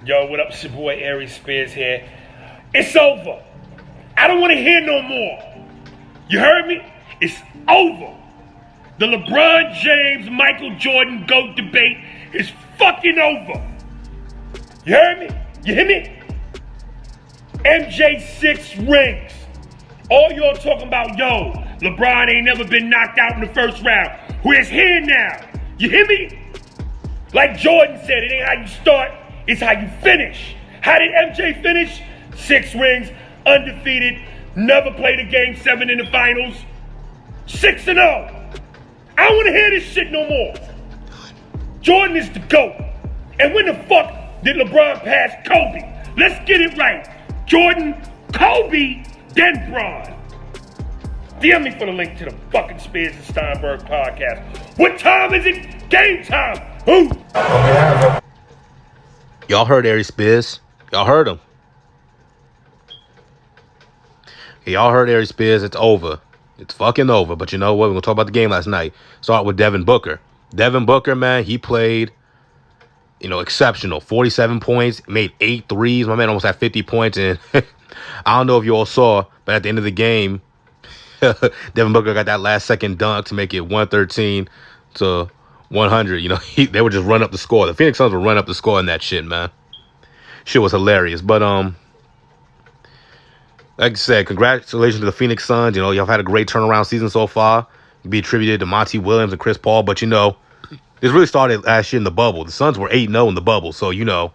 Yo, what up? It's your boy Aries Spears here. It's over. I don't want to hear no more. You heard me? It's over. The LeBron James, Michael Jordan GOAT debate is fucking over. You heard me? You hear me? MJ 6 rings. All y'all talking about, yo, LeBron ain't never been knocked out in the first round. Where's here now? You hear me? Like Jordan said, it ain't how you start, it's how you finish. How did MJ finish? 6 rings, undefeated, never played a game 7 in the finals. 6-0. I don't want to hear this shit no more. Jordan is the GOAT. And when the fuck did LeBron pass Kobe? Let's get it right. Jordan, Kobe, then Bron. DM me for the link to the fucking Spears and Steinberg podcast. What time is it? Game time. Who? Y'all heard Aries Spears. Y'all heard him. Y'all heard Aries Spears. It's over. It's fucking over. But you know what? We're going to talk about the game last night. Start with Devin Booker. Devin Booker, man, he played, exceptional. 47 points, made 8 threes. My man almost had 50 points. And I don't know if you all saw, but at the end of the game, Devin Booker got that last second dunk to make it 113 to 100. They would just run up the score. The Phoenix Suns would run up the score in that shit, man. Shit was hilarious. But, like I said, congratulations to the Phoenix Suns. Y'all have had a great turnaround season so far. Be attributed to Monty Williams and Chris Paul. But, this really started last year in the bubble. The Suns were 8-0 in the bubble. So, a lot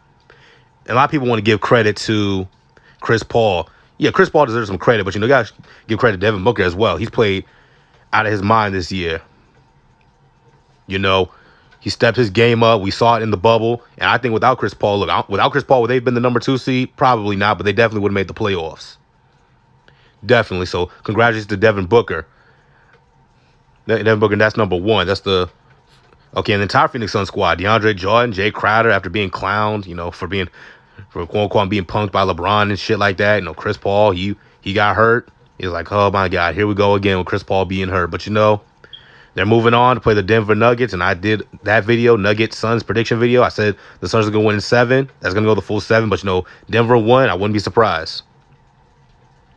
of people want to give credit to Chris Paul. Yeah, Chris Paul deserves some credit, but you got to give credit to Devin Booker as well. He's played out of his mind this year. He stepped his game up. We saw it in the bubble. And I think without Chris Paul, would they have been the number 2 seed? Probably not, but they definitely would have made the playoffs. Definitely. So congratulations to Devin Booker. Devin Booker, that's number 1. That's and the entire Phoenix Suns squad. DeAndre Jordan, Jay Crowder, after being clowned, for quote unquote being punked by LeBron and shit like that. Chris Paul, he got hurt. He's like, oh my God, here we go again with Chris Paul being hurt. But they're moving on to play the Denver Nuggets, and I did that video, Nuggets Suns prediction video. I said the Suns are going to win in 7. That's going to go the full 7, but Denver won. I wouldn't be surprised.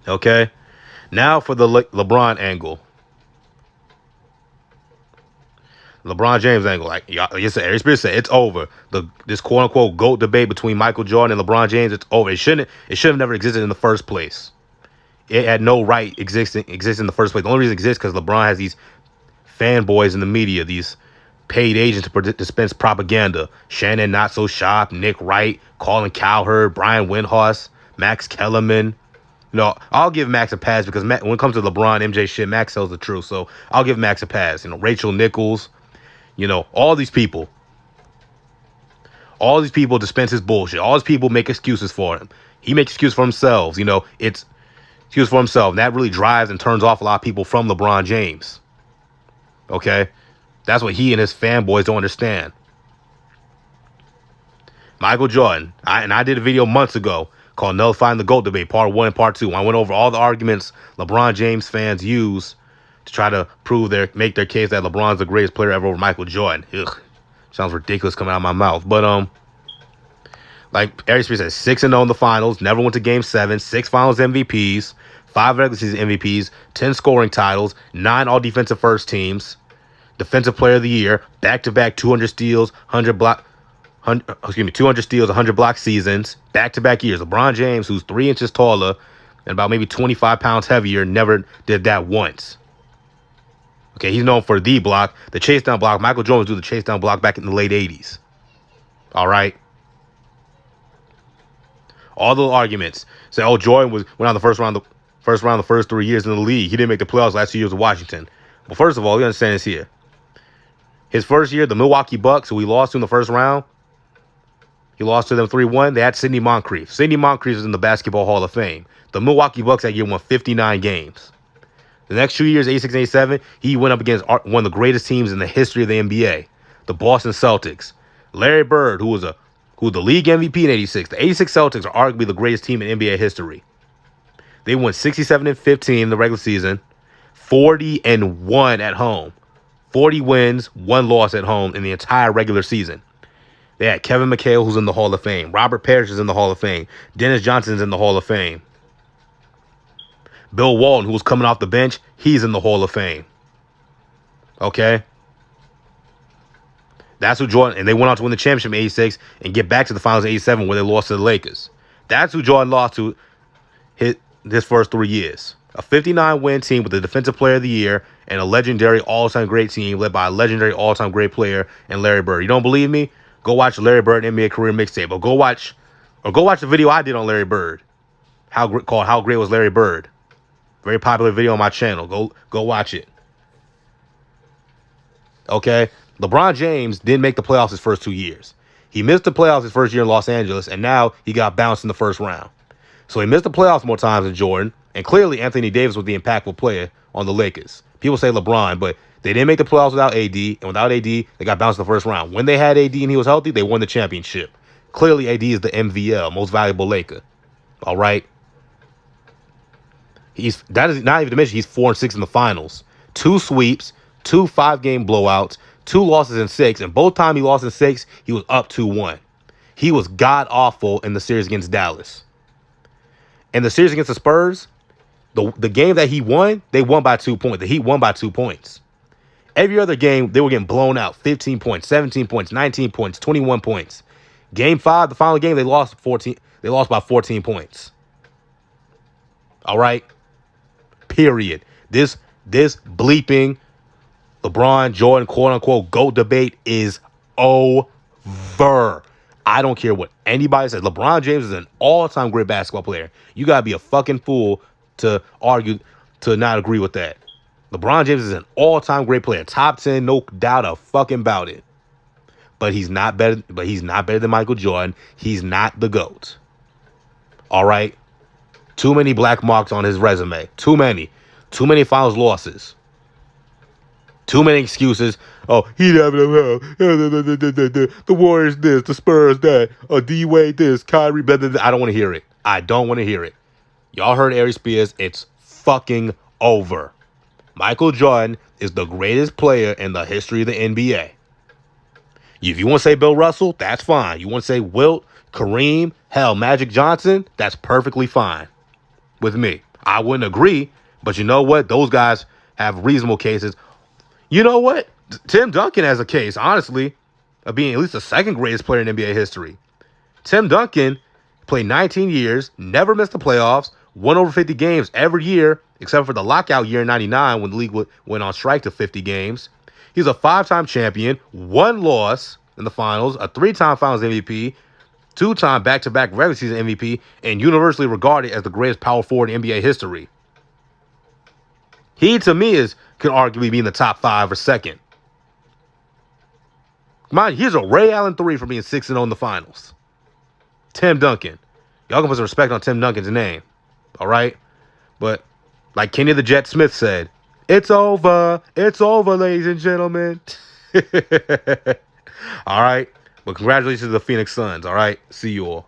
Okay, now for the LeBron angle. LeBron James angle, like you said, Aries Spears said, it's over. This quote unquote GOAT debate between Michael Jordan and LeBron James, it's over. It should have never existed in the first place. It had no right exist in the first place. The only reason it exists because LeBron has these fanboys in the media, these paid agents to dispense propaganda. Shannon Not So Sharp, Nick Wright, Colin Cowherd, Brian Windhorst, Max Kellerman. I'll give Max a pass because when it comes to LeBron, MJ shit, Max tells the truth. So I'll give Max a pass. Rachel Nichols. All these people dispense his bullshit. All these people make excuses for him. He makes excuses for himself. It's excuse for himself. And that really drives and turns off a lot of people from LeBron James. Okay? That's what he and his fanboys don't understand. Michael Jordan. I did a video months ago called Nullifying the GOAT Debate, Part 1 and Part 2. I went over all the arguments LeBron James fans use to try to make their case that LeBron's the greatest player ever over Michael Jordan. Ugh, sounds ridiculous coming out of my mouth. But like Aries Spears said, 6-0 in the finals, never went to Game 7, 6 Finals MVPs, 5 regular season MVPs, 10 scoring titles, 9 all-defensive first teams, Defensive Player of the Year, back-to-back 200 steals, 200 steals, 100 block seasons, back-to-back years. LeBron James, who's 3 inches taller and about maybe 25 pounds heavier, never did that once. Okay, he's known for the block, the chase down block. Michael Jordan was doing the chase down block back in the late 80s. All right. All the arguments say, oh, Jordan went on the first round the first 3 years in the league. He didn't make the playoffs last 2 years with Washington. Well, first of all, you understand this here. His first year, the Milwaukee Bucks, who we lost to in the first round, he lost to them 3-1. They had Sidney Moncrief. Sidney Moncrief is in the Basketball Hall of Fame. The Milwaukee Bucks that year won 59 games. The next 2 years, 86 and 87, he went up against one of the greatest teams in the history of the NBA, the Boston Celtics. Larry Bird, who was the league MVP in 86. The 86 Celtics are arguably the greatest team in NBA history. They won 67-15 in the regular season, 40-1 at home. 40 wins, 1 loss at home in the entire regular season. They had Kevin McHale, who's in the Hall of Fame. Robert Parrish is in the Hall of Fame. Dennis Johnson's in the Hall of Fame. Bill Walton, who was coming off the bench, he's in the Hall of Fame. Okay? That's who Jordan, and they went on to win the championship in 86 and get back to the finals in 87 where they lost to the Lakers. That's who Jordan lost to his first 3 years. A 59-win team with the Defensive Player of the Year and a legendary all-time great team led by a legendary all-time great player and Larry Bird. You don't believe me? Go watch Larry Bird NBA Career Mixtape, or go watch the video I did on Larry Bird. Called How Great Was Larry Bird? Very popular video on my channel. Go watch it. Okay? LeBron James didn't make the playoffs his first 2 years. He missed the playoffs his first year in Los Angeles, and now he got bounced in the first round. So he missed the playoffs more times than Jordan, and clearly Anthony Davis was the impactful player on the Lakers. People say LeBron, but they didn't make the playoffs without AD, and without AD, they got bounced in the first round. When they had AD and he was healthy, they won the championship. Clearly AD is the MVL, most valuable Laker. All right? That is not even to mention he's 4-6 in the finals. 2 sweeps, 2 5-game blowouts, 2 losses in 6, and both times he lost in 6, he was up 2-1. He was god-awful in the series against Dallas. In the series against the Spurs, the game that he won, they won by 2 points. The Heat won by 2 points. Every other game, they were getting blown out. 15 points, 17 points, 19 points, 21 points. Game 5, the final game, they lost by 14 points. All right? Period. This bleeping LeBron Jordan quote-unquote GOAT debate is over. I don't care what anybody says. LeBron James is an all-time great basketball player. You got to be a fucking fool to argue, to not agree with that. LeBron James is an all-time great player. Top 10, no doubt a fucking about it. But he's not better than Michael Jordan. He's not the GOAT. All right? Too many black marks on his resume. Too many. Too many finals losses. Too many excuses. Oh, he never the Warriors this, the Spurs that, D-Wade this, Kyrie blah, blah, blah. I don't want to hear it. I don't want to hear it. Y'all heard Ari Spears. It's fucking over. Michael Jordan is the greatest player in the history of the NBA. If you want to say Bill Russell, that's fine. You want to say Wilt, Kareem, hell, Magic Johnson, that's perfectly fine with me. I wouldn't agree, but you know what? Those guys have reasonable cases. You know what? Tim Duncan has a case, honestly, of being at least the second greatest player in NBA history. Tim Duncan played 19 years, never missed the playoffs, won over 50 games every year, except for the lockout year in 99 when the league went on strike to 50 games. He's a 5-time champion, 1 loss in the finals, a 3-time finals MVP, 2-time back-to-back regular season MVP, and universally regarded as the greatest power forward in NBA history. He, to me, could arguably be in the top 5 or second. Mind you, here's a Ray Allen 3 for being 6-0 in the finals. Tim Duncan. Y'all can put some respect on Tim Duncan's name. All right? But like Kenny the Jet Smith said, it's over. It's over, ladies and gentlemen. All right? But congratulations to the Phoenix Suns. All right? See you all.